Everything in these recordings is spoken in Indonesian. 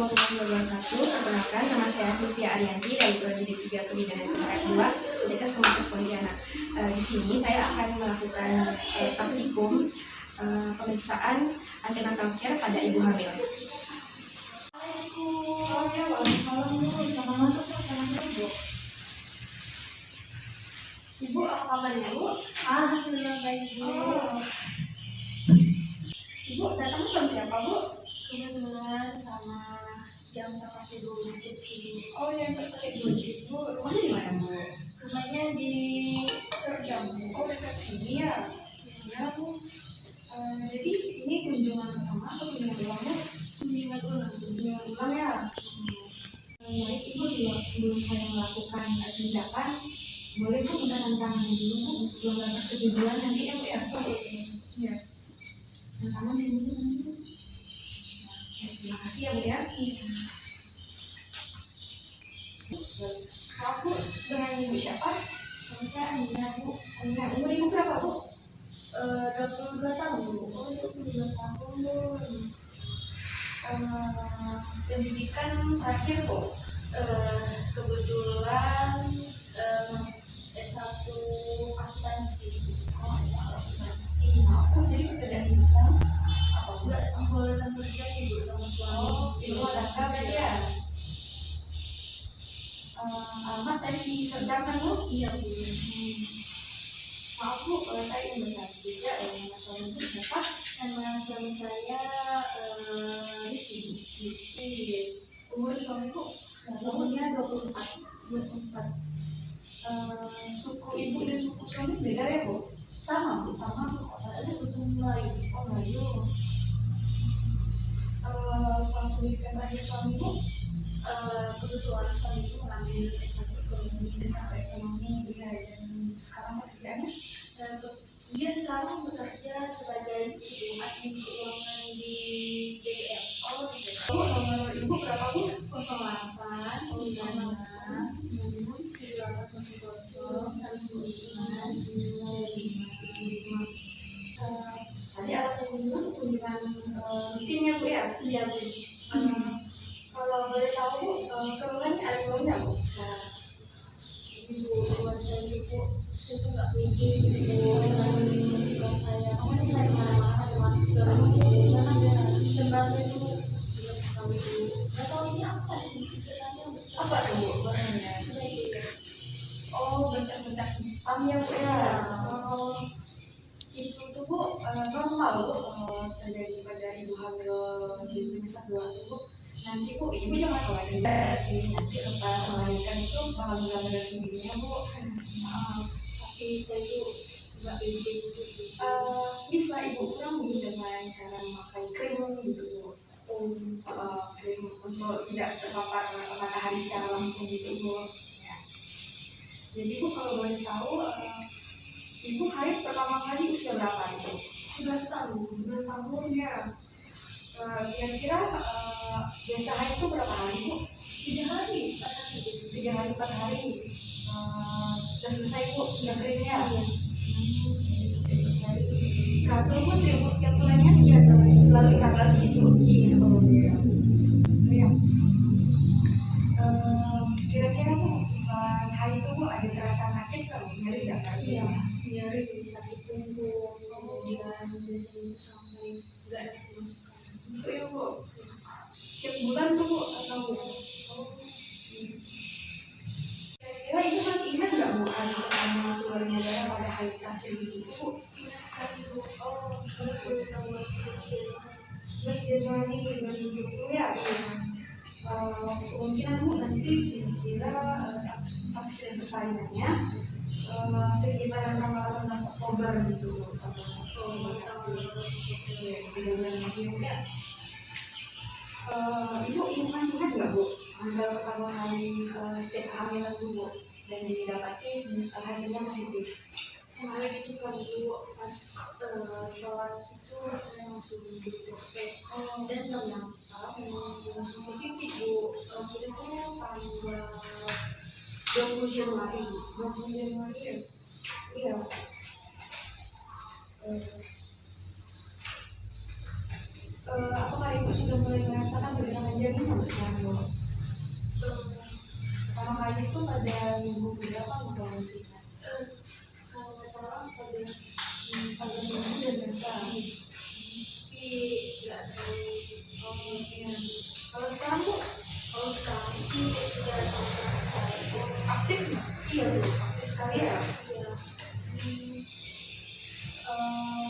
warahmatullahi wabarakatuh. Perkenalkan, nama saya Sylvia Arianti dari Prodi D3 Pendidikan Tingkat 2 Dekas Kemenkes Pontianak. Di sini saya akan melakukan praktikum pemeriksaan antenatal care pada ibu hamil. Sama masuk Bu, sama Bu. Ibu apa kabarnya Bu? Alhamdulillah baik Bu. Ibu datang sama siapa Bu? Kebetulan sama yang terpakai gojek sih. Oh yang terkait gojek Bu. Rumahnya di mana Bu? Rumahnya di Serdang Bu. Oh, dekat sini ya. Ya Bu. Jadi ini kunjungan pertama atau kunjungan ulang Bu? Kunjungan ulang ya. Baik Ibu, sebelum saya melakukan tindakan, boleh Bu minta tantangan dulu Bu, belum dapat persetujuan nanti ya Bu ya? Iya. Tantangan sini Bu nanti. Terima kasih ya Bu ya. Aku dengan Ibu siapa? Saya Amina Bu. Amina, umur Ibu berapa Bu? 22 tahun Bu. Oh, 22 tahun. Pendidikan terakhir Bu. Kebetulan S1 akuntansi. Oh, akuntansi. Aku jadi pekerjaan Ibu sekarang apa Bu? Boleh kerja sih Bu sama suami. Di rumah tangga berarti ya? Alamat tadi di Serdang kan Bu? Iya Bu. Maaf Bu, saya ingin bertanya juga nama suami Bu siapa? Nama suami saya Ricky. Umur suami Bu? Umurnya 24. Suku Ibu dan suku suami beda ya Bu? Sama Bu, sama suku. Ada suku Melayu. Oh Melayu. Kalau pendidikan terakhir suami Bu? Kebetulan suami itu mengambil S1 ekonomi. Iya, dan sekarang pekerjaannya? Dia sekarang bekerja sebagai admin keuangan di BBM. Oh, Bu, nomor Ibu berapa Bu? 08 Tadi alat kunjungan meetingnya Bu ya? Iya Bu. Kalau boleh tahu Bu, keluhannya ada keluhannya Bu? Ibu buat saya itu tuh nggak mikir buat saya. Makanya saya marah-marah ada masker. Karena ada sebenarnya itu belum sekali Bu. Nggak tahu ini apa sih sebenarnya. Apa tuh Bu? Warnanya? Oh, bencak-bencak hitam ya Bu ya? Oh, itu tuh Bu, normal Bu, terjadi pada ibu hamil di trimester 2 itu Bu. Nanti Bu, Ibu jangan khawatir sih, nanti lepas melahirkan itu bakal benar-benar sendirinya Bu. Tapi saya itu nggak pede gitu. Bisa Ibu kurangi dengan cara memakai krim gitu Bu. Krim untuk tidak terpapar matahari secara langsung gitu Bu. Ya. Jadi Bu, kalau boleh tahu, Ibu haid pertama kali usia berapa itu? 11 tahun. 11 tahun ya. Kira-kira biasa haid itu berapa hari Bu? 3 hari. 3 hari 4 hari. Udah selesai Bu, sudah keringnya? Iya. Teratur Bu, tiap bulannya? Iya, selalu 14 gitu? Iya. Oh iya. Iya. Kira-kira Bu, pas haid itu Bu, ada terasa sakit nggak Bu? Nyeri nggak? Iya. Nyeri sakit punggung. Kemudian biasanya sampai nggak ada pemasukan. Itu ya Bu. Tiap bulan tuh Bu atau kira-kira Ibu masih ingat nggak Bu hari pertama keluarnya darah pada haid terakhir gitu Bu? Ingat sekali Bu. Betul tanggal 11 Januari 2020 ya? Kemungkinan Bu nanti kira-kira vaksin persalinannya sekitaran tanggal 18 Oktober gitu. Ibu masih ingat nggak Bu tanggal pertama kali cek kehamilan tuh Bu dan didapati hasilnya positif? kemarin itu kan dulu pas sholat itu saya langsung di tes dan ternyata memang langsung positif Bu. Kira-kira tanggal 20 Januari. 20 Januari ya? Iya. Apakah Ibu sudah mulai merasakan gejala terjadinya besar Bu. Pertama kali itu pada minggu berapa Bu kalau tidak? Kalau nggak salah pada Pada minggu dan biasa. tapi nggak terlalu Ya. Kalau sekarang Bu, kalau sekarang sih sudah sampai sekarang aktif nggak? Iya Bu, aktif sekali ya. ya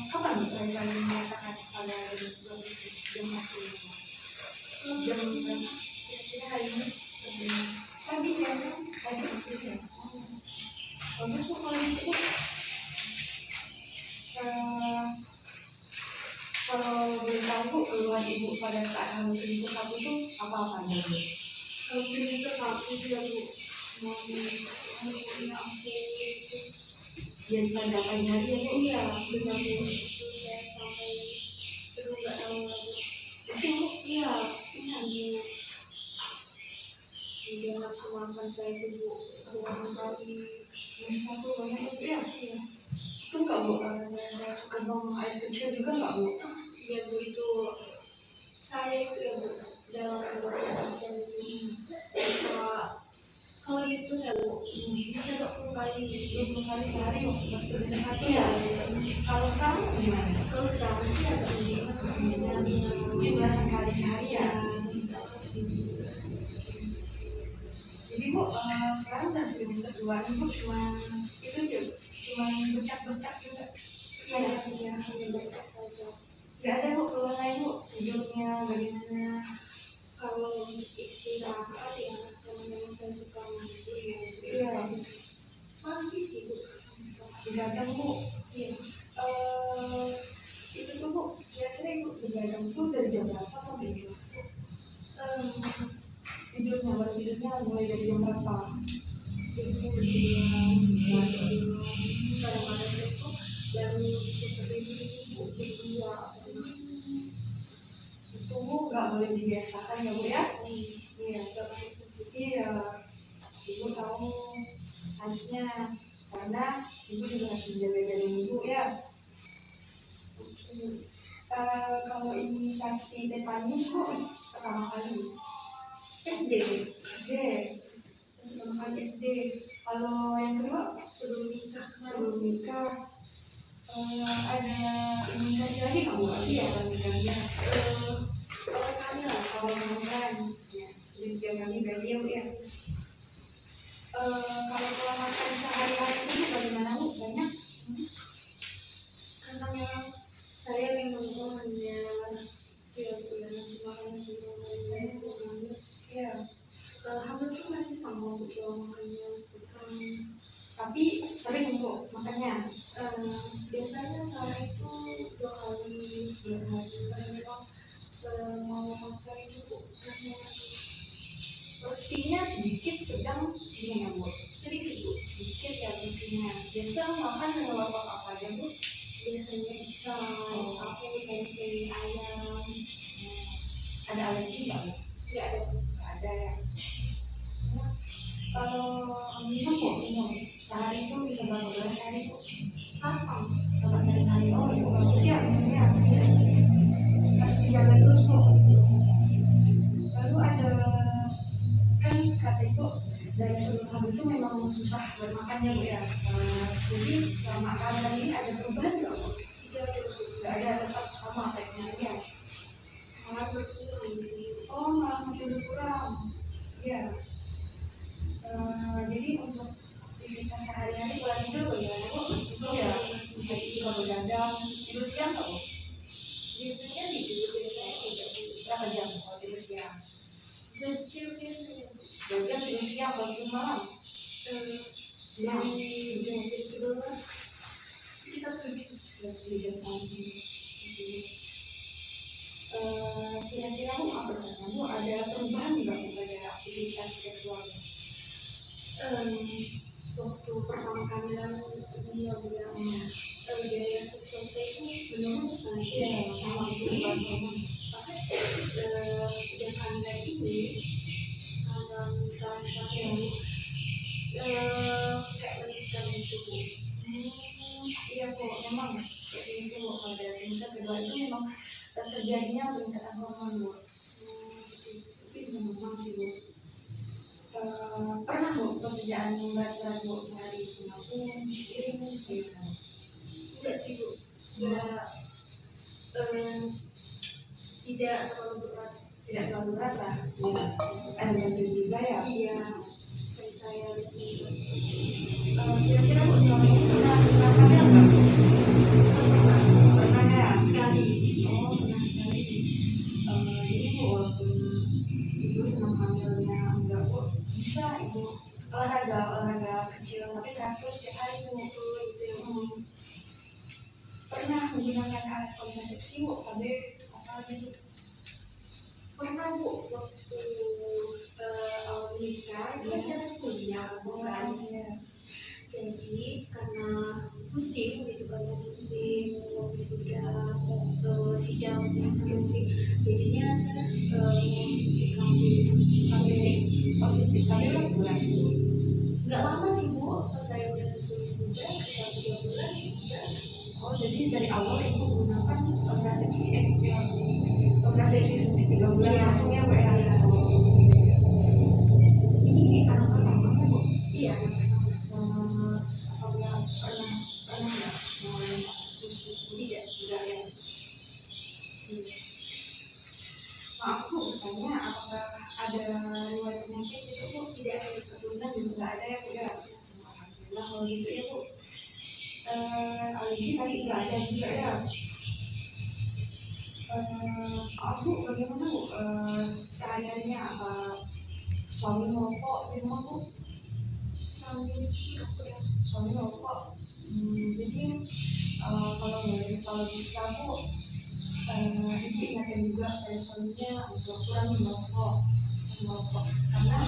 Kapan Bu terakhir kali merasakan pada jam waktu ini? Jam berapa? Kira-kira hari ini? Pagi ya kan? Pagi aktif ya. Bagus Bu kalau gitu. Kalau boleh tahu Bu, keluhan Ibu pada saat hamil ke satu itu apa-apa aja Bu? kalau itu satu dia Bu mau punya aku itu Jadi pada pagi hari ya Bu? iya benar Bu itu saya sampai terus nggak tahu lagi Pusing Bu? iya pusing Bu dia nafsu makan saya itu Bu berulang kali Yang satu banyak itu ya? Iya. Itu enggak Bu? Saya suka buang air kecil juga enggak Bu? ya Bu itu saya itu ya Bu dalam beberapa jam itu bisa kalau itu ya Bu bisa 20 kali 20 kali sehari Bu? Pas kerja satu iya ya? Kalau sekarang gimana? kalau sekarang sih agak lebih Mungkin belasan kali sehari ya? Jadi Bu, sekarang udah tidak bisa keluar Bu, cuma itu aja, cuma bercak-bercak juga. iya hanya berkat saja Gak ada Bu keluar lain Bu, tidurnya bagaimana? kalau istirahat ya teman-teman saya suka mandi ya Iya, masih sih Bu begadang Bu. iya Itu tuh Bu, kira-kira Ibu begadang tuh dari jam berapa sampai jam berapa? Tidurnya, baru tidurnya mulai dari jam berapa? biasanya berjam kadang-kadang itu baru seperti itu Bu berdua Itu Bu nggak boleh dibiasakan ya Bu ya? Iya, iya. Ibu tahu harusnya karena Ibu juga harus menjaga diri Ibu ya. Kalau imunisasi tetanus Bu pertama kali SD, SD, pertama kali SD. Kalau yang kedua sebelum nikah ada imunisasi lagi nggak Bu? Iya, nikahnya. kalau kami lah Kalau kan, ya, sudah 3 kali berarti ya Bu ya. Kalau pola makan sehari-hari itu bagaimana Bu? Banyak? karena memang saya memang hanya ya bulan makan saya sebenarnya Iya. hamil itu masih sama Bu pola makannya bukan Tapi sering Bu makannya. biasanya saya itu 2 kali karena memang mau makan itu Bu karena Porsinya sedikit, sedang gimana Bu? sedikit Bu Sedikit ya porsinya. Biasa makan dengan apa aja Bu? biasanya ikan aku tempe ayam Ada alergi nggak Bu? tidak ada Nggak ada ya. Kalau minum Bu, minum sehari itu bisa berapa gelas sehari Bu? kapan 8 gelas sehari. Oh Ibu bagus ya minumnya. Harus dijaga terus Bu. Lalu ada kan kata itu dari sebelum hamil itu memang susah buat makannya Bu ya. Jadi selama kehamilan ini ada perubahan nggak Bu? tidak ada Bu Nggak ada, tetap sama efeknya ya. malah berkurang Oh malah makin berkurang. Iya. Jadi untuk aktivitas sehari-hari pola tidur bagaimana Bu? Itu ya pagi suka begadang, tidur siang nggak Bu? biasanya tidur biasanya tidak Bu Berapa jam kalau tidur siang? kecil biasanya Bu 2 jam tidur siang, 2 jam malam. dari mungkin sebulan Sekitar 7 jam pagi. Kira-kira Bu apa katanya Bu ada perubahan nggak Bu pada aktivitas seksual? waktu pertama kehamilan dia bilang biaya seksual saya itu menurun sekali Iya, sama itu sebagainya. pas udah kehamilan ini kehamilan sekarang ini kayak menikah gitu Bu Iya Bu, memang seperti itu Bu. Pada trimester kedua itu memang terjadinya peningkatan hormon Bu. Pernah Bu pekerjaan berat-berat Bu sehari menabung, kirim, gitu? Enggak sih Bu, enggak, tidak terlalu berat. Tidak terlalu berat lah. Ya. Ada bantu juga ya. Iya, dan saya lebih kira-kira Bu selama ini pernah hamil nggak Bu? Pernah ya? Sekali. Oh, pernah sekali. Jadi Bu, walaupun Ibu senang hamilnya enggak Bu, bisa Ibu olahraga kecil tapi teratur setiap hari Bu. Itu yang Pernah menggunakan alat kontrasepsi Bu, tapi apa gitu? pernah Bu, waktu awal nikah kan saya masih kuliah bukan. Ya. Jadi karena pusing gitu banyak pusing waktu sudah sidang skripsi, jadinya saya Positif tapi kan bulan Bu. nggak lama sih Bu, pas saya udah selesai wisuda sekitar 3 bulan udah. Oh, jadi dari awal Ibu gunakan kontrasepsi kontrasepsi sampai 3 bulan Iya. langsungnya Bu ya? Ini anak pertama ya Bu? Iya. Apabila pernah nggak mengalami tidak ya? Maaf Bu, tanya apakah ada riwayat penyakit gitu Bu? Tidak ada keturunan Juga nggak ada ya Bu ya? Alhamdulillah kalau gitu ya Bu. Alergi tadi nggak ada juga ya? Maaf Bu, bagaimana Bu? Sehari-harinya apa suami merokok di rumah Bu? suami aku ya. Suami merokok. Jadi kalau bisa Bu, Ibu ingatkan juga pada suaminya untuk kurang merokok, karena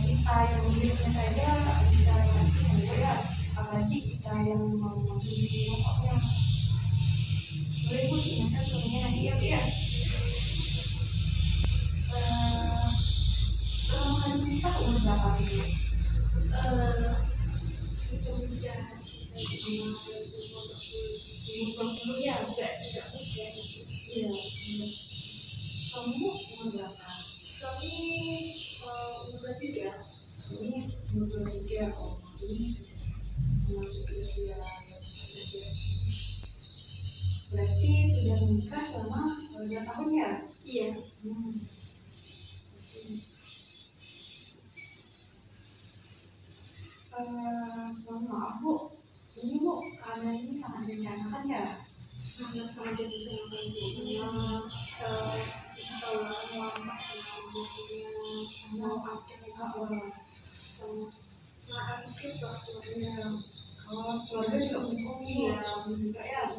kita yang memilihnya saja bisa mati ya, apalagi kita yang mau mengisi rokoknya. Boleh Bu ingatkan suaminya nanti ya Bu ya. Kalau hari menikah umur berapa Bu? Itu udah sisa Umur 20 ya? tidak muda gitu. Iya. Suamimu umur berapa? Suami umur 3. Ini umur 23. Oh, ini masuk usia. Berarti sudah menikah selama 2 tahun ya? Iya. Mohon maaf Bu, ini Bu, karena ini sangat direncanakan ya? Sangat direncanakan Bu, karena kita tahu lama bukunya mau akan sangat antusias waktu Kalau keluarga juga mendukung Iya. juga ya.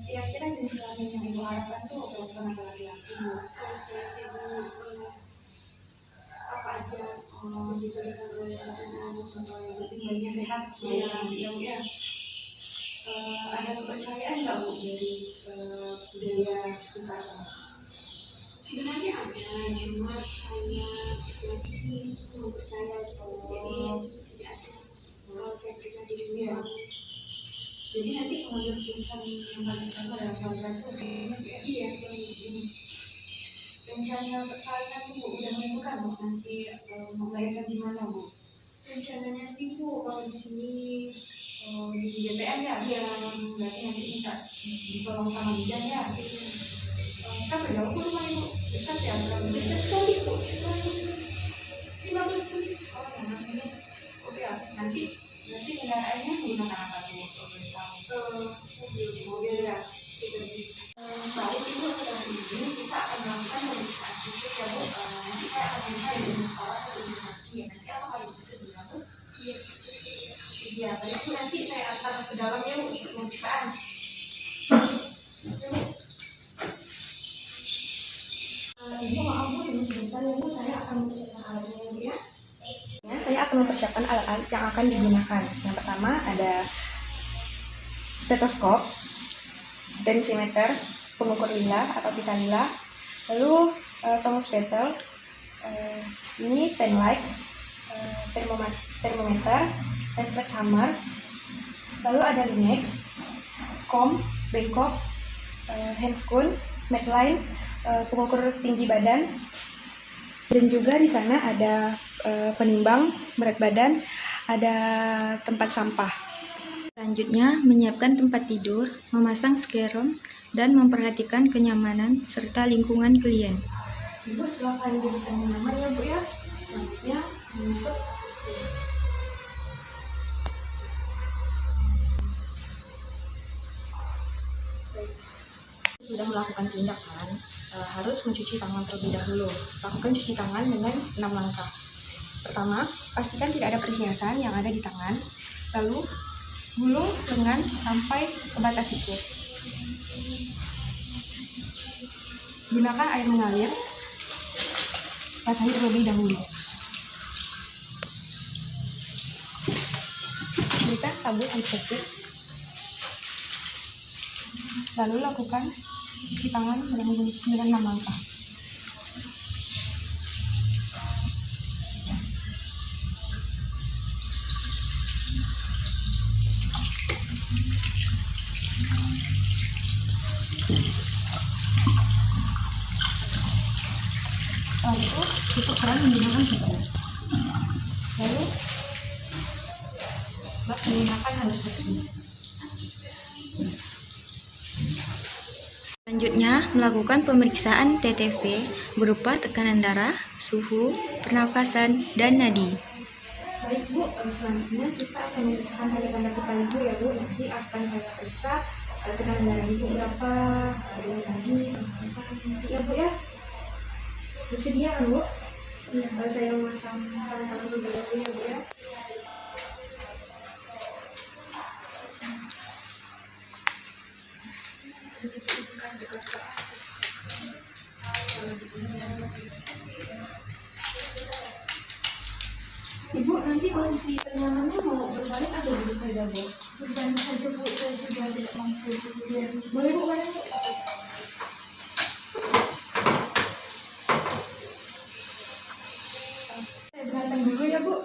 Kira-kira jenis kelamin yang Ibu harapkan tuh perempuan atau laki-laki Bu? kalau saya sih apa aja diberikan oleh Tuhan. Berarti bayinya sehat Iya. ya Bu ya. Ada kepercayaan nggak Bu dari budaya sekitar? Sebenarnya ada, cuma saya lagi sih belum percaya jadi tidak ada. Kalau saya pribadi Iya. Jadi nanti mengambil keputusan yang paling utama dalam keluarga itu ya. iya suami ini Rencana persalinan tuh Bu udah menentukan Bu nanti mau melahirkan di mana Bu? rencananya sih Bu kalau di sini Di BPM ya? Iya. Berarti nanti minta ditolong sama bidan ya? Kan berjauh Bu rumah Ibu? Dekat ya? dekat sekali Bu, cuma 15 menit. Oh, 15 menit. Oke ya, nanti kendaraannya menggunakan apa tuh? Boleh tahu? Mobil ya. Baik Ibu, setelah ini kita akan melakukan pemeriksaan fisik ya Bu. Nanti saya akan periksa di kepala atau di kaki ya. Nanti apa kali bisa bilang tuh? Iya. Iya, tadi itu nanti saya antar ke dalam ya Bu untuk pemeriksaan. Ibu maaf Bu, ini sebentar ya Bu, saya akan mempersiapkan alatnya ya Bu ya. Saya akan mempersiapkan alat-alat yang akan digunakan. Yang pertama ada stetoskop, tensimeter, pengukur lila atau pita lila, lalu thermometer, ini pen light, termometer, reflex hammer, lalu ada Linex, comb, bengkok, handscoon, medline, pengukur tinggi badan, Dan juga di sana ada penimbang berat badan, ada tempat sampah. Selanjutnya, menyiapkan tempat tidur, memasang skerom, dan memperhatikan kenyamanan serta lingkungan klien. Ibu silakan diberikan nama ya Bu ya. Selanjutnya untuk sudah melakukan tindakan harus mencuci tangan terlebih dahulu. Lakukan cuci tangan dengan 6 langkah. Pertama, pastikan tidak ada perhiasan yang ada di tangan. Lalu gulung lengan sampai ke batas siku. Gunakan air mengalir. Basahi terlebih dahulu. Berikan sabun antiseptik. Lalu lakukan cuci tangan dengan 6 langkah. Setelah itu tutup keran menggunakan sabun. Lalu bak menggunakan handuk besi. Selanjutnya, melakukan pemeriksaan TTP berupa tekanan darah, suhu, pernafasan, dan nadi. Baik Bu, selanjutnya kita akan memeriksakan tanda-tanda vital Ibu ya Bu. Nanti akan saya periksa tekanan darah Ibu berapa, kemudian nadi, pernafasan, nanti ya Bu ya. Bersedia kan Bu? Iya. Saya memasang sarung tangan terlebih dahulu ya Bu ya. Ibu, nanti posisi kenyamanannya mau berbalik atau duduk saja Bu? Berbalik saja Bu, saya sudah tidak mampu kemudian. Boleh Bu, boleh Bu. Saya berangkat dulu ya Bu.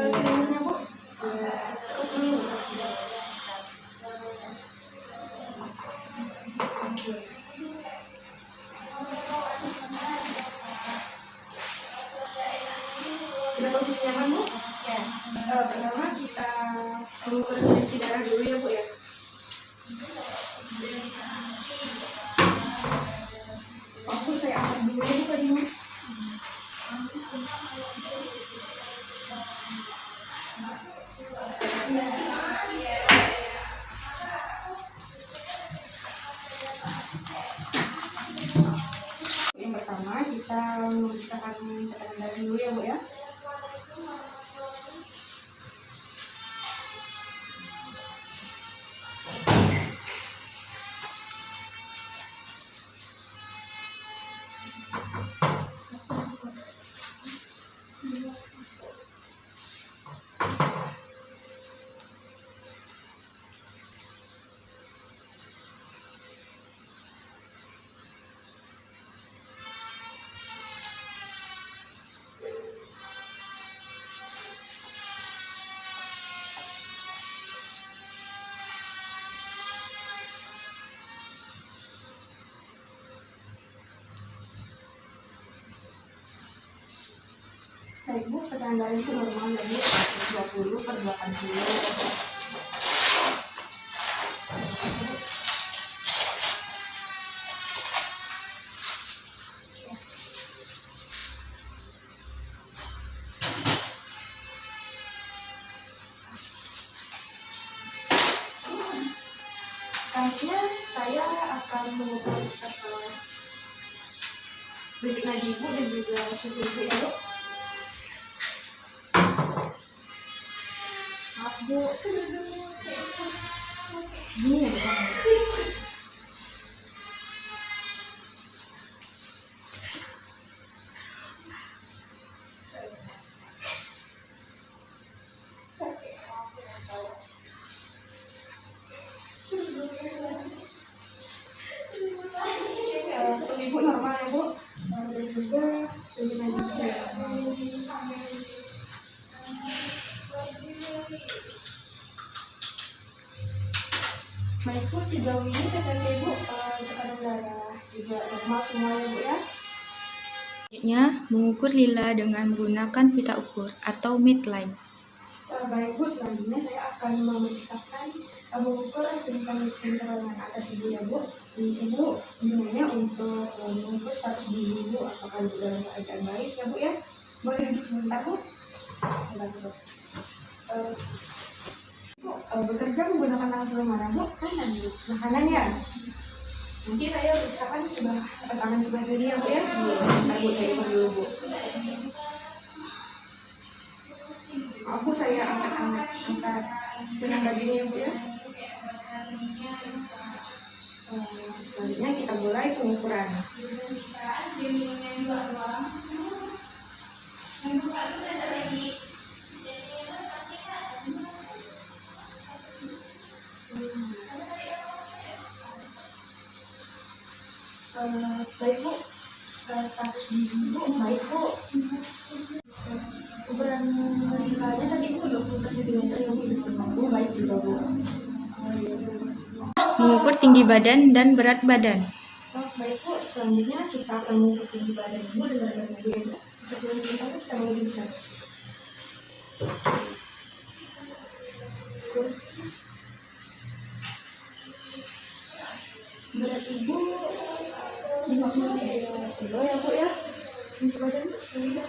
Selimutnya Bu. Sudah posisi nyaman Bu? Ya. Pertama kita mengukur tensi darah dulu ya Bu ya. Bu, saya angkat dulu ya Bu tadi. Yang pertama kita memeriksakan tekanan darah dulu ya Bu ya. Baik Bu, tekanan darah itu normal ya Bu, 120/80. Selanjutnya saya akan mengukur detik nadi Ibu dan juga suhu Ibu ya Bu. Maaf Bu. Gini ya Bu. Suhu Ibu normal ya Bu. Dan juga suhu nadi Ibu ya. Baik Bu, sejauh ini TTP Ibu tekanan darah juga normal semua ya Bu ya. Selanjutnya, mengukur lila dengan menggunakan pita ukur atau midline. Baik Bu, selanjutnya saya akan memeriksakan mengukur tingkat pencernaan atas Ibu ya Bu. Ibu gunanya untuk mengukur status gizi Ibu, apakah Ibu dalam keadaan baik ya Bu ya. Boleh duduk sebentar Bu. Sebentar Bu. Bu, bekerja menggunakan tangan sebelah mana Bu? Kanan Bu, sebelah kanan ya. Nanti saya periksakan sebelah tangan sebelah kiri ya Bu ya. Bentar Bu, saya ukur dulu Bu. Aku saya angkat tenaga diri ya Bu ya. Selanjutnya kita mulai pengukuran. Baik Bu, status gizi Bu baik Bu. Ukuran lilanya tadi Bu 20 cm ya Bu, baik juga Bu. Mengukur tinggi badan dan berat badan. Baik Bu, selanjutnya kita akan mengukur tinggi badan Bu dengan berat badan Bu. Sebelum sebentar kita mau bisa. Berat Ibu 53 kilo ya Bu ya. Tinggi badan Bu sekitar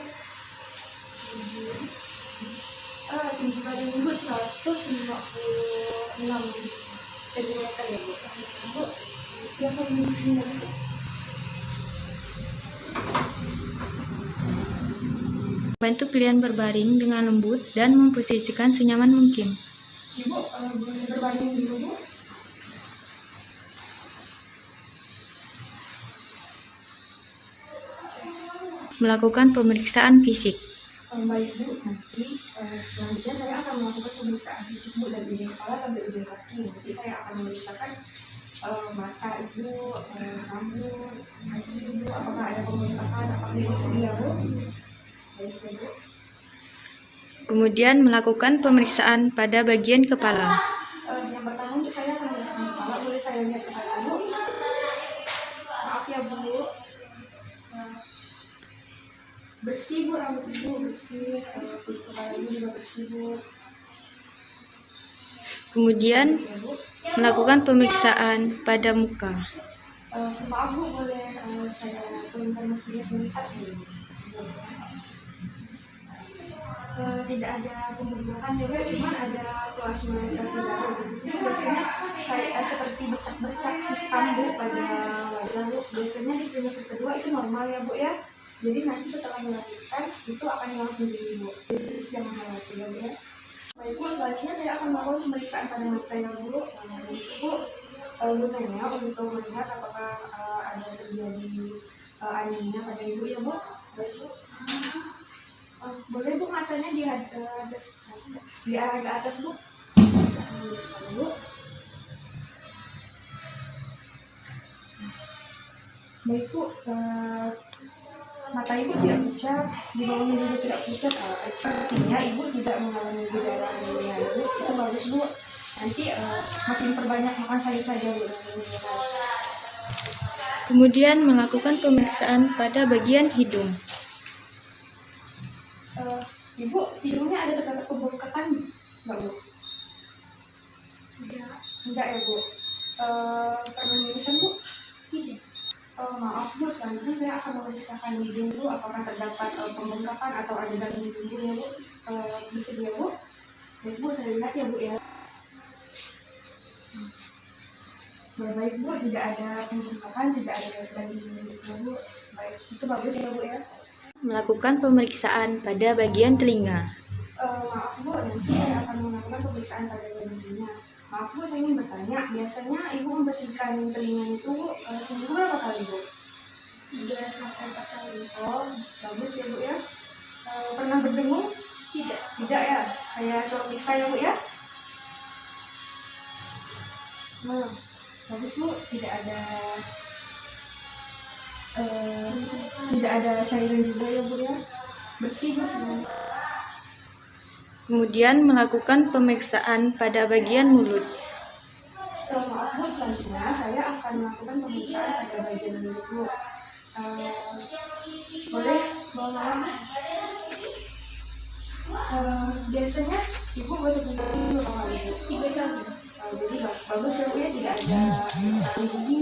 tinggi badan Ibu 156 cm ya Bu. Bu, siapa yang di sini Bu? Bantu pilihan berbaring dengan lembut dan memposisikan senyaman mungkin. Ibu, boleh berbaring dulu Bu. Melakukan pemeriksaan fisik. Baik Bu, nanti selanjutnya saya akan melakukan pemeriksaan fisik Bu dari ujung kepala sampai ujung kaki. Nanti saya akan memeriksakan mata Ibu, rambut, kaki Ibu, apakah ada pembengkakan, apakah Ibu sedia Bu. Baik Bu. Kemudian melakukan pemeriksaan pada bagian kepala. Yang pertama saya akan memeriksakan kepala. Boleh saya lihat kepala Bu? Maaf ya Bu. Bersih Bu, rambut Ibu bersih, kulit kepala Ibu juga bersih Bu. Kemudian Bersih, Bu. melakukan pemeriksaan pada muka. Maaf Bu, boleh saya turunkan maskernya sebentar Bu. Tidak ada pembengkakan juga, cuma ada plasma darah gitu. Biasanya kayak seperti bercak-bercak hitam Bu pada wajah Bu. Biasanya di trimester kedua itu normal ya Bu ya. Jadi nanti setelah melahirkan itu akan hilang sendiri Bu. Jadi jangan khawatir ya Bu ya. Baik Bu, selanjutnya saya akan melakukan pemeriksaan pada mata ya Bu. Bu, gunanya untuk melihat apakah ada terjadi anemia pada Ibu ya Bu. Baik Bu. Boleh Bu matanya di arah ke atas Bu. Bisa Bu. Baik Bu, mata Ibu tidak pucat, di bawahnya juga tidak pucat. Artinya Ibu tidak mengalami gejala anemia Bu. Itu bagus Bu. Nanti makin perbanyak makan sayur saja Bu. Kemudian melakukan pemeriksaan pada bagian hidung. Ibu, hidungnya ada terdapat pembengkakan nggak Bu? Enggak ya Bu. Pernah mirisan Bu? Tidak. Maaf Bu, selanjutnya saya akan memeriksakan hidung Bu, apakah terdapat pembengkakan atau ada daging hidung ya Bu. Bersedia Bu? Baik Bu, saya lihat ya Bu ya. Baik Bu, tidak ada pembengkakan, tidak ada daging hidung ya Bu. Baik, itu bagus ya Bu ya. Melakukan pemeriksaan pada bagian telinga. Maaf Bu, nanti saya akan melakukan pemeriksaan pada bagian telinga. Maaf Bu, saya ingin bertanya, biasanya Ibu membersihkan telinga itu seminggu berapa kali Bu? 3 sampai 4 kali. Oh, bagus ya Bu ya. Pernah berdengung? Tidak. Tidak ya. Saya coba periksa ya Bu ya. Nah, bagus Bu, tidak ada cairan juga ya Bu ya. Bersih Bu. Kemudian melakukan pemeriksaan pada bagian mulut. Maaf Bu, selanjutnya saya akan melakukan pemeriksaan pada bagian mulut Bu. Boleh bawa biasanya ibu masuk ke dulu sama ibu 3 jam. Jadi bagus ya bu ya, tidak ada gigi,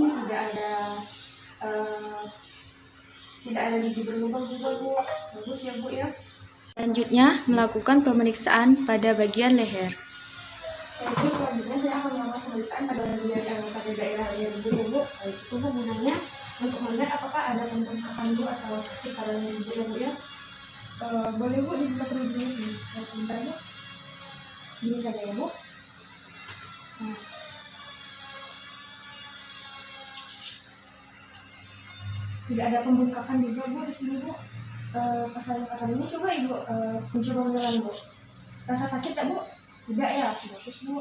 tidak ada gigi berlubang juga bu, bagus ya bu ya. Selanjutnya, melakukan pemeriksaan pada bagian leher. Terus selanjutnya saya akan melakukan pemeriksaan pada daerah yang ibu ya bu. Itu gunanya untuk melihat apakah ada pembengkakan bu atau sakit pada ibu ya bu ya. Boleh bu dibuka kerudungnya sebentar bu. Ini saja ya bu. Nah. Tidak ada pembengkakan juga bu di sini bu. Pas saya ini coba ibu mencoba menelan bu. Rasa sakit tak bu? Tidak ya, bagus bu.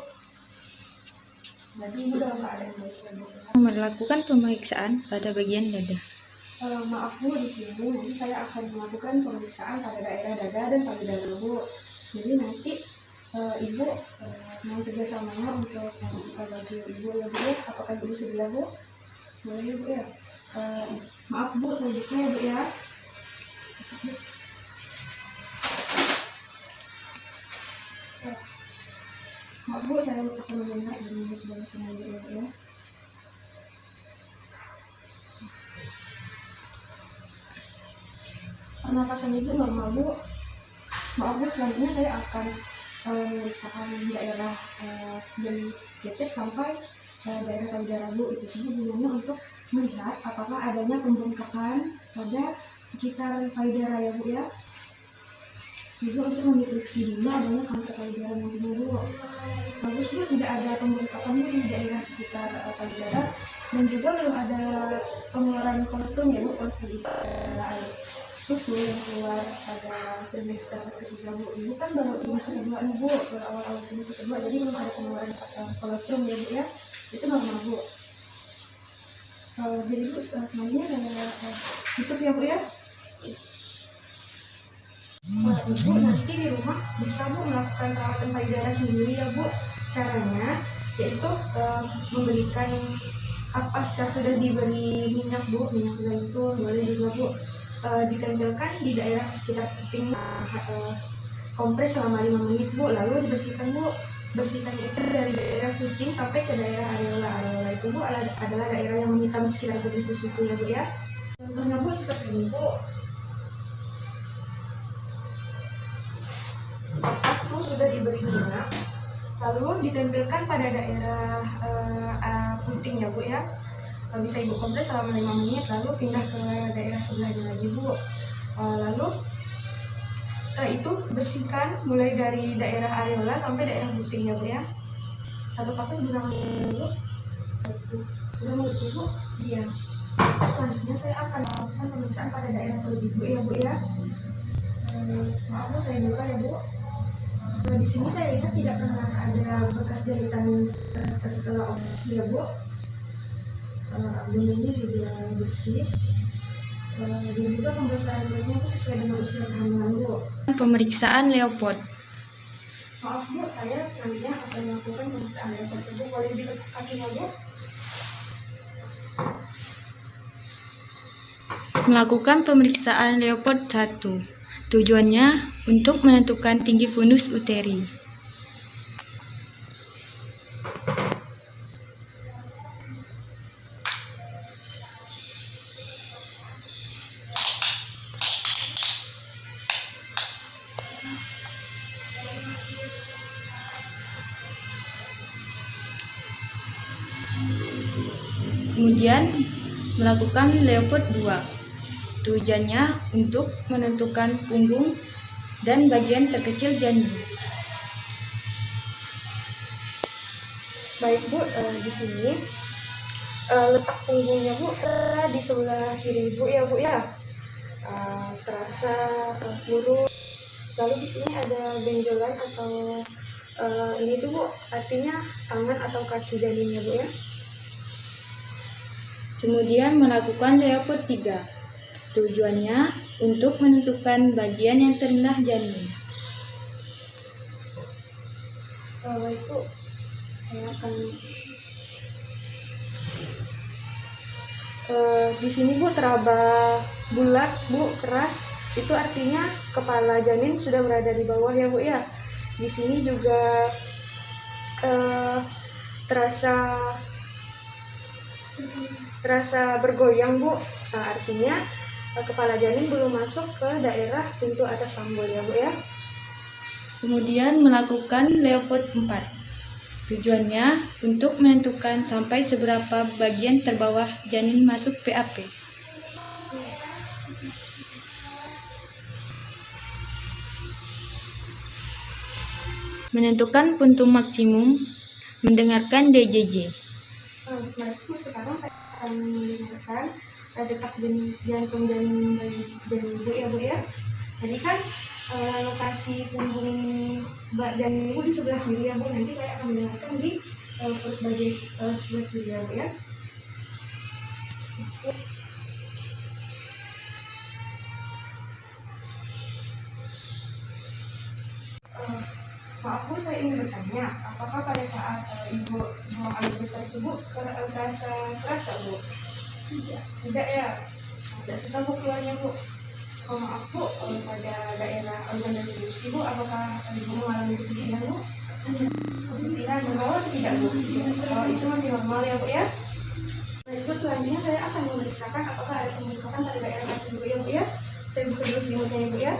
Berarti ibu dalam keadaan baik ya bu. Melakukan pemeriksaan pada bagian dada. Maaf bu, di sini nanti saya akan melakukan pemeriksaan pada daerah dada dan payudara bu. Jadi nanti ibu mau kerjasamanya untuk membuka baju ibu ya bu ya. Apakah ibu sedia bu? Boleh ya bu ya. Maaf bu, selanjutnya ya bu ya. Maaf bu, saya akan melihat di bawah tenaga ya bu ya. Pernapasan ibu normal bu. Maaf bu, selanjutnya saya akan memeriksakan daerah dari ketek sampai daerah payudara bu. Itu gunanya untuk melihat apakah adanya pembengkakan pada sekitar payudara ya bu ya. Juga untuk mendeteksi dulu adanya kanker payudara nantinya bu. Bagus bu, tidak ada pembengkakan di daerah sekitar payudara dan juga belum ada pengeluaran kolostrum ya bu. Kolostrum itu adalah air susu yang keluar pada trimester ketiga bu. Ibu kan baru trimester kedua nih bu, baru awal-awal trimester kedua, jadi belum ada pengeluaran kolostrum ya bu ya. Itu normal bu. Jadi bu, selanjutnya saya tutup ya bu ya. Ibu nanti di rumah bisa bu melakukan perawatan payudara sendiri ya bu. Caranya yaitu memberikan kapas yang sudah diberi minyak bu, minyak zaitun, boleh juga bu ditempelkan di daerah sekitar kuping, kompres selama 5 menit bu, lalu dibersihkan bu. Bersihkan itu dari daerah kuping sampai ke daerah areola. Areola itu bu adalah daerah yang menghitam sekitar kuping susu ya bu ya. Contohnya bu seperti ini bu. Kapas tuh sudah diberi minyak, lalu ditempelkan pada daerah kuping ya bu ya. Bisa ibu kompres selama 5 menit, lalu pindah ke daerah sebelahnya lagi bu. Lalu setelah itu bersihkan mulai dari daerah areola sampai daerah kuping ya bu ya. Satu kapas gunakan dulu. Sudah mengerti bu? Iya. Selanjutnya saya akan melakukan pemeriksaan pada daerah perut ibu ya bu ya. Maaf bu, saya buka ya bu. Di sini saya lihat tidak pernah ada bekas jahitan setelah operasi ya bu. Abdomennya juga bersih. Dan juga pemeriksaan beratnya itu sesuai dengan usia kehamilan bu. Pemeriksaan Leopold. Maaf bu, saya selanjutnya akan melakukan pemeriksaan Leopold. Bu, boleh ditekuk kakinya bu? Melakukan pemeriksaan Leopold 1. Tujuannya untuk menentukan tinggi fundus uteri. Kemudian melakukan Leopold 2. Tujuannya untuk menentukan punggung dan bagian terkecil janin. Baik bu, di sini letak punggungnya bu di sebelah kiri ibu ya bu ya. Terasa lurus. Lalu di sini ada benjolan atau ini tuh bu, artinya tangan atau kaki janinnya bu ya. Kemudian melakukan Leopold 3. Tujuannya untuk menentukan bagian yang terendah janin. Baik bu, saya akan Di sini Bu teraba bulat Bu, keras. Itu artinya kepala janin sudah berada di bawah ya Bu ya. Di sini juga terasa bergoyang Bu. Artinya kepala janin belum masuk ke daerah pintu atas panggul ya Bu ya. Kemudian melakukan Leopold 4. Tujuannya untuk menentukan sampai seberapa bagian terbawah janin masuk PAP. Menentukan puntung maksimum, mendengarkan DJJ. Baik Bu, sekarang saya akan mendengarkan detak jantung janin ibu ya Bu ya. Jadi kan lokasi punggung janin ibu di sebelah kiri ya Bu. Nanti saya akan mendengarkan di perut bagian sebelah kiri ya Bu ya. Maaf Bu, saya ingin bertanya, apakah pada saat ibu buang air besar itu Bu terasa keras tak Bu? Tidak ya, tidak susah Bu keluarnya Bu. Maaf Bu, pada daerah organ reproduksi Bu, apakah ibu mengalami kepitiran Bu? Kepitiran normal atau tidak Bu? Itu masih normal ya Bu ya. Baik Bu, selanjutnya saya akan memeriksakan apakah ada pembengkakan pada daerah kaki ibu ya Bu ya. Saya buka dulu selimutnya ya Bu ya.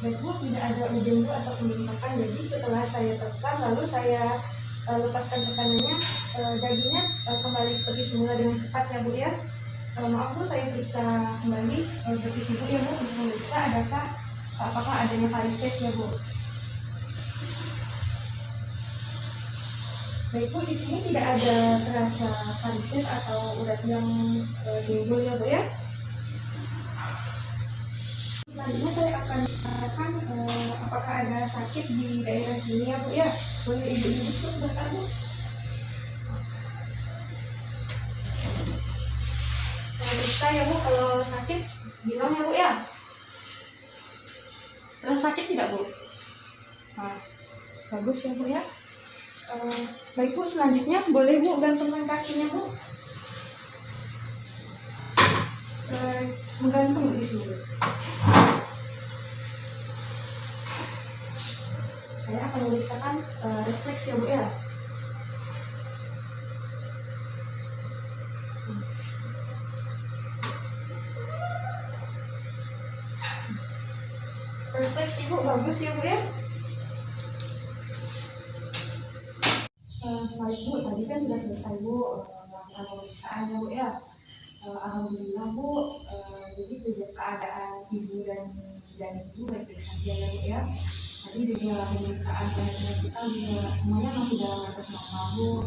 Baik Bu, tidak ada ujung Bu atau pembengkakan. Jadi setelah saya tekan lalu saya lepaskan tekanannya, dagingnya kembali seperti semula dengan cepat ya Bu ya. Maaf Bu, saya periksa kembali betis ibu ya Bu untuk memeriksa apakah adanya varises ya Bu. Baik Bu, di sini tidak ada terasa varises atau urat yang timbul ya Bu ya. Selanjutnya saya akan mengatakan apakah ada sakit di daerah sini ya Bu ya. Boleh ibu duduk sebentar Bu. Saya periksa ya Bu, kalau sakit bilang ya Bu ya. Terasa sakit tidak Bu? Nah, bagus ya Bu ya. Baik Bu, selanjutnya boleh Bu gantungkan kakinya Bu. Menggantung di sini Bu. Saya akan memeriksakan refleks ya Bu ya. Refleks ibu bagus ya Bu ya. Baik Bu, tadi kan sudah selesai Bu melakukan pemeriksaan ya Bu ya. Alhamdulillah Bu, jadi keadaan ibu dan ibu baik-baik saja ya Bu ya. Tadi juga pemeriksaan penyakit kita juga semuanya masih dalam batas normal Bu.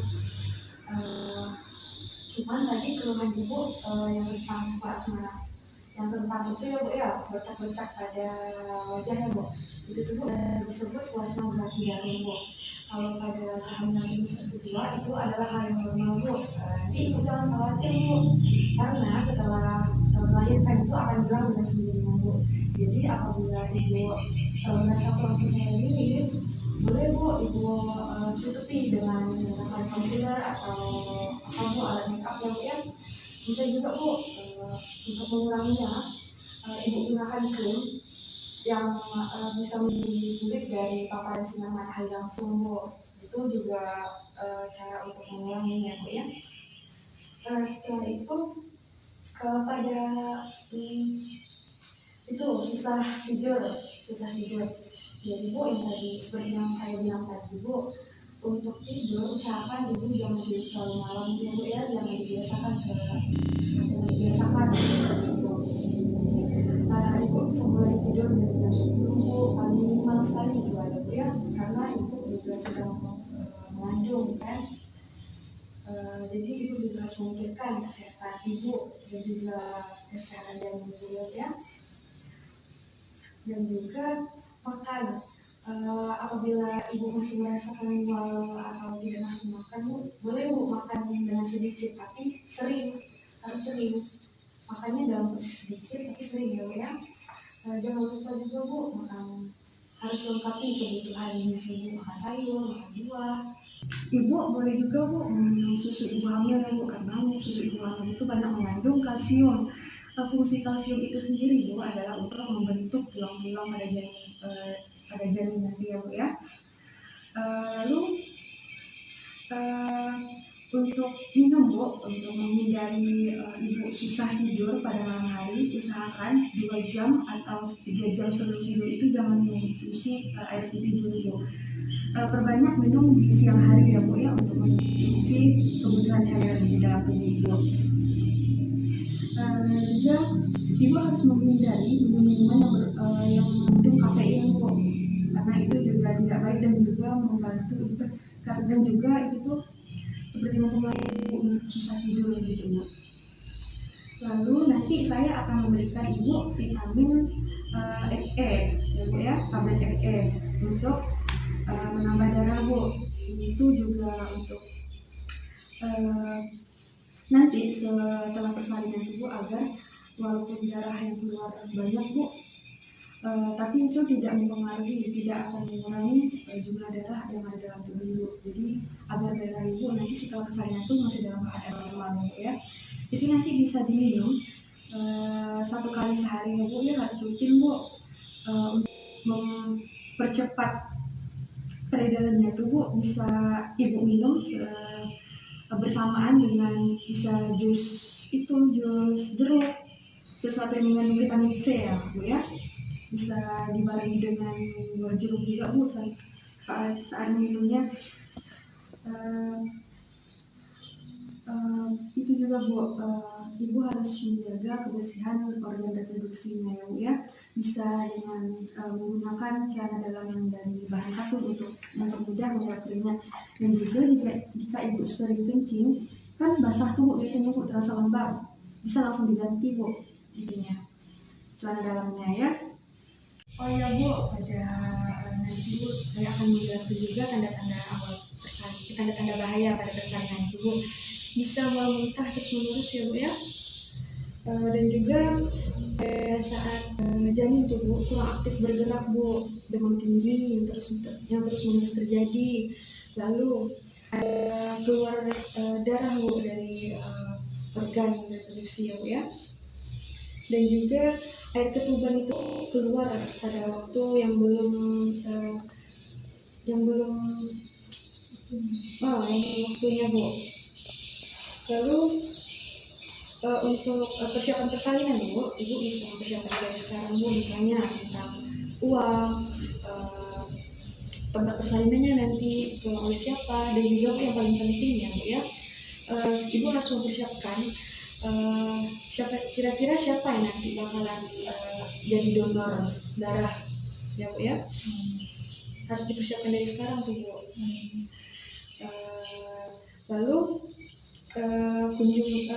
Cuman tadi keluhan ibu yang tentang plasma, yang tentang itu ya Bu ya, bercak-bercak pada wajahnya Bu. Itu tuh Bu disebut plasma brachydactyly Bu. Kalau pada kehamilan trimester kedua itu adalah hal yang normal Bu. Nanti ibu jangan khawatir Bu, karena setelah melahirkan itu akan hilang dengan sendirinya Bu. Jadi apabila ibu merasa kurang percaya diri, boleh Bu ibu tutupi dengan menggunakan concealer atau apa Bu, alat makeup ya Bu ya. Bisa juga Bu untuk menguranginya, ibu gunakan krim yang bisa melindungi kulit dari paparan sinar matahari langsung Bu. Itu juga cara untuk menguranginya Bu ya. Setelah itu pada itu susah tidur. Jadi Bu, yang tadi seperti yang saya bilang tadi Bu, untuk tidur usahakan ibu jangan tidur terlalu malam ya Bu ya, jangan dibiasakan gitu. Ibu bisa mulai tidur dari jam 10 paling minimal sekali juga ada Bu ya, karena ibu juga sedang mengandung kan. Jadi ibu juga harus memikirkan kesehatan ibu dan juga kesehatan janin ibu ya. Dan juga makan, apabila ibu masih merasakan mual atau tidak nafsu makan Bu, boleh Bu makan dengan sedikit tapi sering, harus sering. Makanya dalam posisi sedikit tapi sering ya Bu ya. Jangan lupa juga Bu harus lengkapi kebutuhan gizi, makan sayur, makan buah. Ibu boleh juga Bu minum susu ibu hamil ya Bu, karena susu ibu hamil itu banyak mengandung kalsium. Fungsi kalsium itu sendiri Bu adalah untuk membentuk tulang-tulang pada janin nanti ya Bu ya. Lalu untuk minum Bu, untuk menghindari ibu susah tidur pada malam hari, usahakan 2 jam atau 3 jam sebelum tidur itu jangan mengonsumsi air putih dulu Bu. Perbanyak minum di siang hari ya Bu ya, untuk mencukupi kebutuhan cairan di dalam tubuh Ibu. Juga Ibu harus menghindari minum-minuman yang mengandung kafein Bu, karena itu juga tidak baik dan juga membantu dan juga itu tuh seperti mempengaruhi Ibu susah tidur gitu Bu. Lalu nanti saya akan memberikan Ibu vitamin Fe ya Bu ya, tablet Fe untuk menambah darah Bu. Itu juga untuk nanti setelah persalinan Bu, agar walaupun darah yang keluar banyak Bu, tapi itu tidak mempengaruhi, tidak akan mengurangi jumlah darah yang ada dalam tubuh Ibu. Jadi agar darah Ibu nanti setelah persalinan itu masih dalam keadaan normal ya. Jadi nanti bisa diminum 1 kali sehari ya Bu ya, harus rutin Bu, untuk mempercepat peredarannya tuh Bu. Bisa Ibu minum bersamaan dengan bisa jus jeruk, sesuatu yang mengandung vitamin C ya Bu ya. Bisa dibarengi dengan buah jeruk juga Bu saat minumnya. Itu juga Bu, Ibu harus menjaga kebersihan organ reproduksinya ya Bu ya. Bisa dengan menggunakan celana dalam yang dari bahan katun untuk mempermudah mengurai keringat. Dan juga jika Ibu sering kencing, kan basah tuh Bu biasanya Bu, terasa lembab, bisa langsung diganti Bu intinya celana dalamnya ya. Oh ya Bu, pada nanti Bu saya akan menjelaskan juga tanda-tanda bahaya pada persalinan itu Bu. Bisa muntah terus-menerus ya Bu ya. Dan juga saat janin itu Bu kurang aktif bergerak Bu, demam tinggi yang terus-menerus terjadi. Lalu keluar darah Bu dari organ reproduksi ya Bu ya. Dan juga air ketuban itu keluar pada waktu yang belum waktunya Bu. Lalu untuk persiapan persalinan Bu, Ibu bisa mempersiapkan dari sekarang Bu, misalnya tentang uang, tempat persalinannya nanti tolong oleh siapa, dan juga yang paling penting ya Bu ya, Ibu harus mempersiapkan kira-kira siapa yang nanti bakalan jadi donor darah ya Bu ya. Harus dipersiapkan dari sekarang tuh Bu. Lalu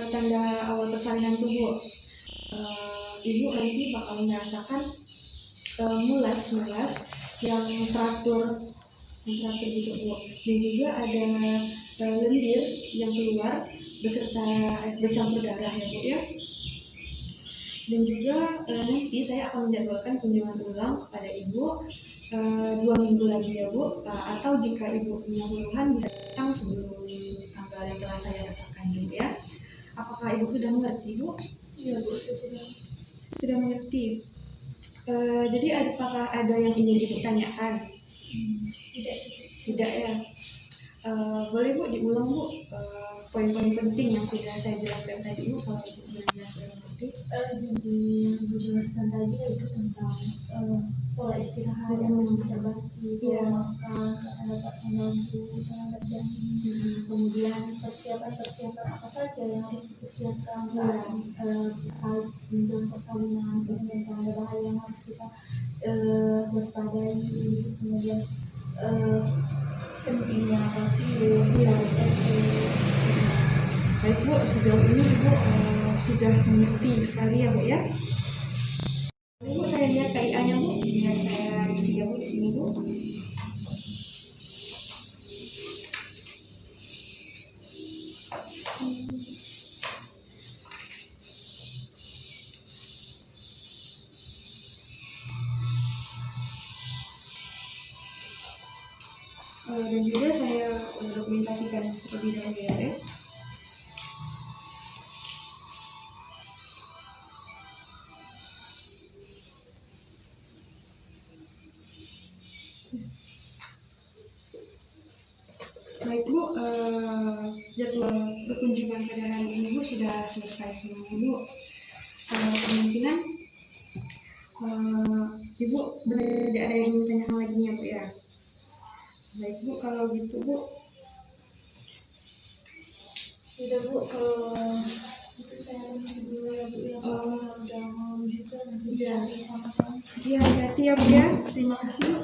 tanda awal persalinan tuh Bu, Ibu nanti bakal merasakan mulas yang teratur gitu Bu. Dan juga ada lendir yang keluar beserta bercampur darah ya Bu ya. Dan juga nanti saya akan menjadwalkan kunjungan ulang kepada Ibu 2 minggu lagi ya Bu, atau jika Ibu punya keluhan bisa datang sebelum tanggal yang telah saya tetapkan Bu ya. Apakah Ibu sudah mengerti Bu? Iya Bu, sudah mengerti. Jadi apakah ada yang ingin Ibu tanyakan? Tidak ya. Boleh Bu diulang Bu poin-poin penting yang sudah saya jelaskan tadi Bu, kalau Ibu menjelaskan tadi. Jadi yang dijelaskan tadi itu tentang pola istirahat yang terbantu, pola makan akan dapat membantu terhadap janin. Kemudian persiapan apa saja yang harus dipersiapkan saat menjelang persalinan, kemudian tanda bahaya yang harus kita waspadai, kemudian pentingnya kalsium, Baik Bu, sejauh ini Ibu sudah mengerti sekali ya Bu ya. Ibu saya lihat KIA-nya Bu, biar saya isi ya Bu di sini Bu. dan juga saya dokumentasikan terlebih dahulu ya. Baik Bu, jadwal perkunjungan pada hari ini Bu sudah selesai semuanya Bu. Kemungkinan Ibu benar tidak ada yang ingin tanyakan lagi ya Bu ya. Baik Bu, kalau gitu Bu. Udah Bu, kalau itu saya dulu ya Bu ya. Udah mau juga nanti Iya. sama-sama. Iya, hati-hati ya Bu ya. Terima kasih Bu.